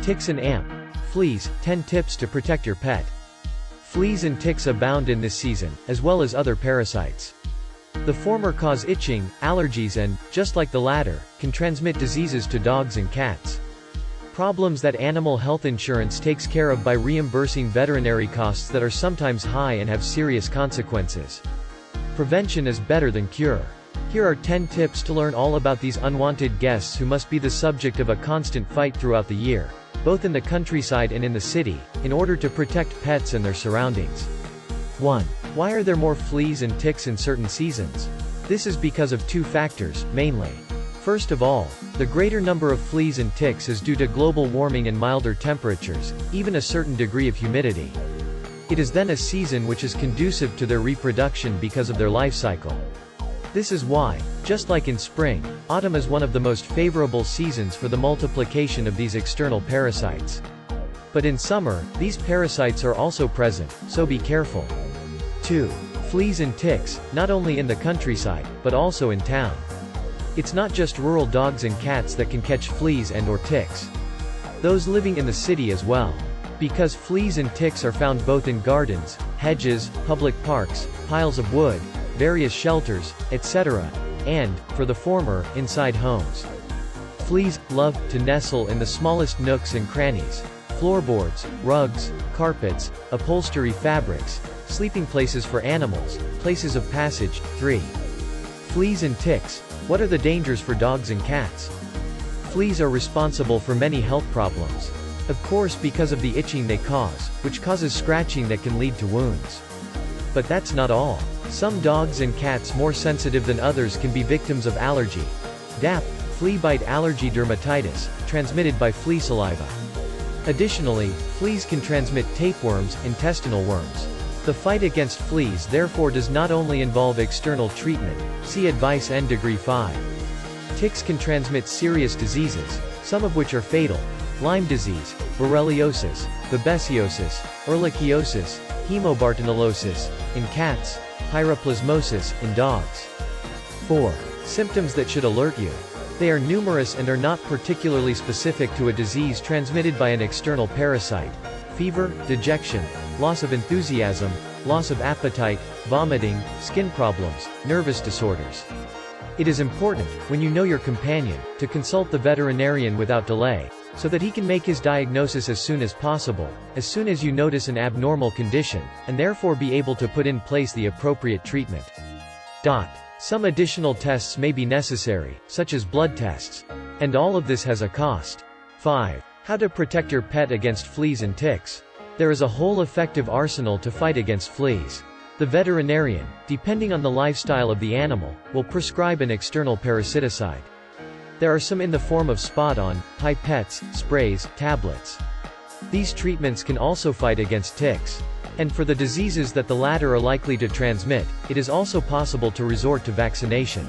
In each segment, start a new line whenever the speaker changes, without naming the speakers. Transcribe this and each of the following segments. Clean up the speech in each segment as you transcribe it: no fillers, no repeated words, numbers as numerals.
Ticks and fleas, 10 tips to protect your pet. Fleas and ticks abound in this season, as well as other parasites. The former cause itching, allergies and, just like the latter, can transmit diseases to dogs and cats. Problems that animal health insurance takes care of by reimbursing veterinary costs that are sometimes high and have serious consequences. Prevention is better than cure. Here are 10 tips to learn all about these unwanted guests who must be the subject of a constant fight throughout the year, both in the countryside and in the city, in order to protect pets and their surroundings. 1. Why are there more fleas and ticks in certain seasons? This is because of two factors, mainly. First of all, the greater number of fleas and ticks is due to global warming and milder temperatures, even a certain degree of humidity. It is then a season which is conducive to their reproduction because of their life cycle. This is why, just like in spring, autumn is one of the most favorable seasons for the multiplication of these external parasites. But in summer, these parasites are also present, so be careful. 2. Fleas and ticks, not only in the countryside, but also in town. It's not just rural dogs and cats that can catch fleas and/or ticks. Those living in the city as well. Because fleas and ticks are found both in gardens, hedges, public parks, piles of wood, various shelters, etc., and, for the former, inside homes. Fleas love to nestle in the smallest nooks and crannies, floorboards, rugs, carpets, upholstery fabrics, sleeping places for animals, places of passage. 3. Fleas and ticks. What are the dangers for dogs and cats? Fleas are responsible for many health problems. Of course, because of the itching they cause, which causes scratching that can lead to wounds. But that's not all. Some dogs and cats more sensitive than others can be victims of allergy. DAP, flea bite allergy dermatitis, transmitted by flea saliva. Additionally, fleas can transmit tapeworms, intestinal worms. The fight against fleas therefore does not only involve external treatment, see Advice N Degree 5. Ticks can transmit serious diseases, some of which are fatal: Lyme disease, borreliosis, babesiosis, ehrlichiosis, hemobartonellosis, in cats, pyroplasmosis, in dogs. 4. Symptoms that should alert you. They are numerous and are not particularly specific to a disease transmitted by an external parasite. Fever, dejection, loss of enthusiasm, loss of appetite, vomiting, skin problems, nervous disorders. It is important, when you know your companion, to consult the veterinarian without delay, so that he can make his diagnosis as soon as possible, as soon as you notice an abnormal condition, and therefore be able to put in place the appropriate treatment. Some additional tests may be necessary, such as blood tests. And all of this has a cost. 5. How to protect your pet against fleas and ticks. There is a whole effective arsenal to fight against fleas. The veterinarian, depending on the lifestyle of the animal, will prescribe an external parasiticide. There are some in the form of spot-on, pipettes, sprays, tablets. These treatments can also fight against ticks. And for the diseases that the latter are likely to transmit, it is also possible to resort to vaccination.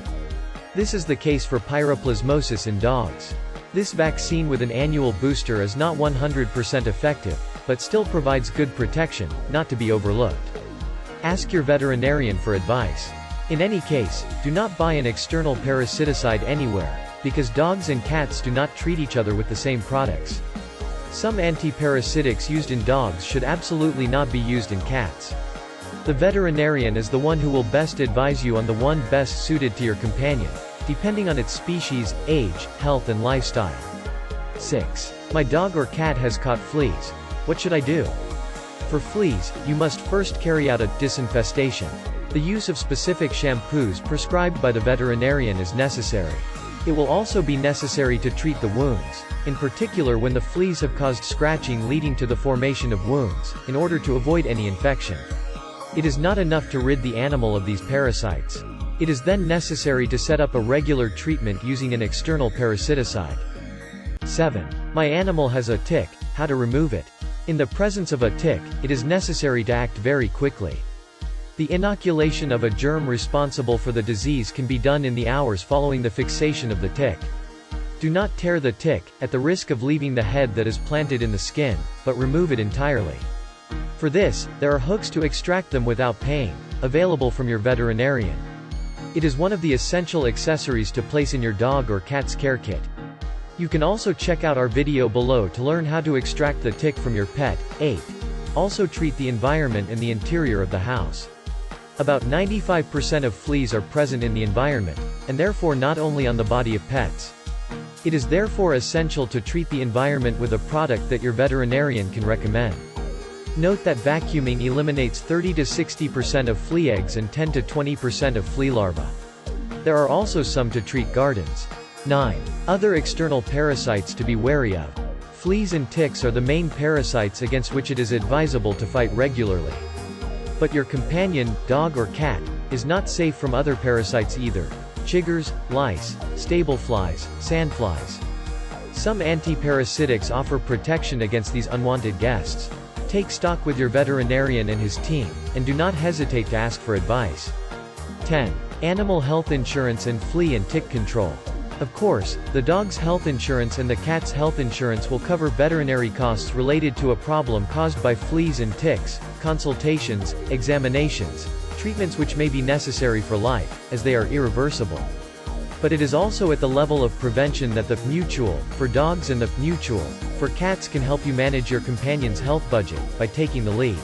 This is the case for pyroplasmosis in dogs. This vaccine with an annual booster is not 100% effective, but still provides good protection, not to be overlooked. Ask your veterinarian for advice. In any case, do not buy an external parasiticide anywhere, because dogs and cats do not treat each other with the same products. Some antiparasitics used in dogs should absolutely not be used in cats. The veterinarian is the one who will best advise you on the one best suited to your companion, depending on its species, age, health and lifestyle. 6. My dog or cat has caught fleas. What should I do? For fleas, you must first carry out a disinfestation. The use of specific shampoos prescribed by the veterinarian is necessary. It will also be necessary to treat the wounds, in particular when the fleas have caused scratching leading to the formation of wounds, in order to avoid any infection. It is not enough to rid the animal of these parasites. It is then necessary to set up a regular treatment using an external parasiticide. 7. My animal has a tick. How to remove it? In the presence of a tick, it is necessary to act very quickly. The inoculation of a germ responsible for the disease can be done in the hours following the fixation of the tick. Do not tear the tick, at the risk of leaving the head that is planted in the skin, but remove it entirely. For this, there are hooks to extract them without pain, available from your veterinarian. It is one of the essential accessories to place in your dog or cat's care kit. You can also check out our video below to learn how to extract the tick from your pet. 8. Also treat the environment and the interior of the house. About 95% of fleas are present in the environment, and therefore not only on the body of pets. It is therefore essential to treat the environment with a product that your veterinarian can recommend. Note that vacuuming eliminates 30 to 60% of flea eggs and 10 to 20% of flea larvae. There are also some to treat gardens. 9. Other external parasites to be wary of. Fleas and ticks are the main parasites against which it is advisable to fight regularly. But your companion, dog or cat, is not safe from other parasites either. Chiggers, lice, stable flies, sandflies. Some anti-parasitics offer protection against these unwanted guests. Take stock with your veterinarian and his team, and do not hesitate to ask for advice. 10. Animal health insurance and flea and tick control. Of course, the dog's health insurance and the cat's health insurance will cover veterinary costs related to a problem caused by fleas and ticks, consultations, examinations, treatments which may be necessary for life, as they are irreversible. But it is also at the level of prevention that the mutual, for dogs and the mutual, for cats can help you manage your companion's health budget, by taking the lead.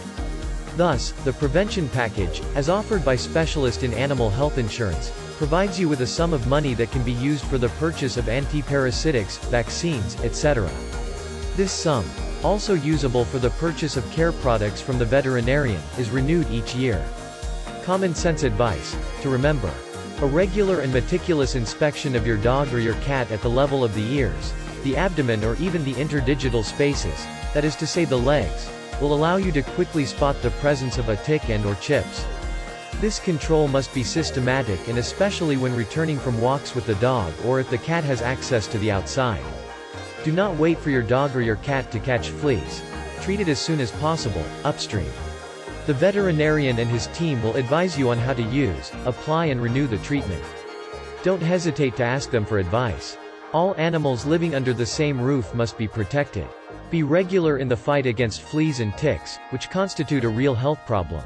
Thus, the prevention package, as offered by specialists in animal health insurance, provides you with a sum of money that can be used for the purchase of anti-parasitics, vaccines, etc. This sum, also usable for the purchase of care products from the veterinarian, is renewed each year. Common sense advice to remember. A regular and meticulous inspection of your dog or your cat at the level of the ears, the abdomen or even the interdigital spaces, that is to say the legs, will allow you to quickly spot the presence of a tick and/or chips. This control must be systematic and especially when returning from walks with the dog or if the cat has access to the outside. Do not wait for your dog or your cat to catch fleas. Treat it as soon as possible, upstream. The veterinarian and his team will advise you on how to use, apply and renew the treatment. Don't hesitate to ask them for advice. All animals living under the same roof must be protected. Be regular in the fight against fleas and ticks, which constitute a real health problem.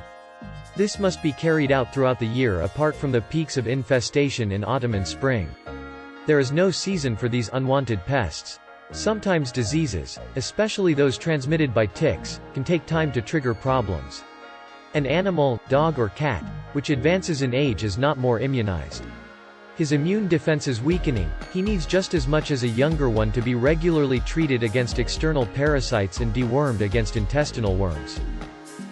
This must be carried out throughout the year apart from the peaks of infestation in autumn and spring. There is no season for these unwanted pests. Sometimes diseases, especially those transmitted by ticks, can take time to trigger problems. An animal, dog or cat, which advances in age is not more immunized. His immune defense is weakening, he needs just as much as a younger one to be regularly treated against external parasites and dewormed against intestinal worms.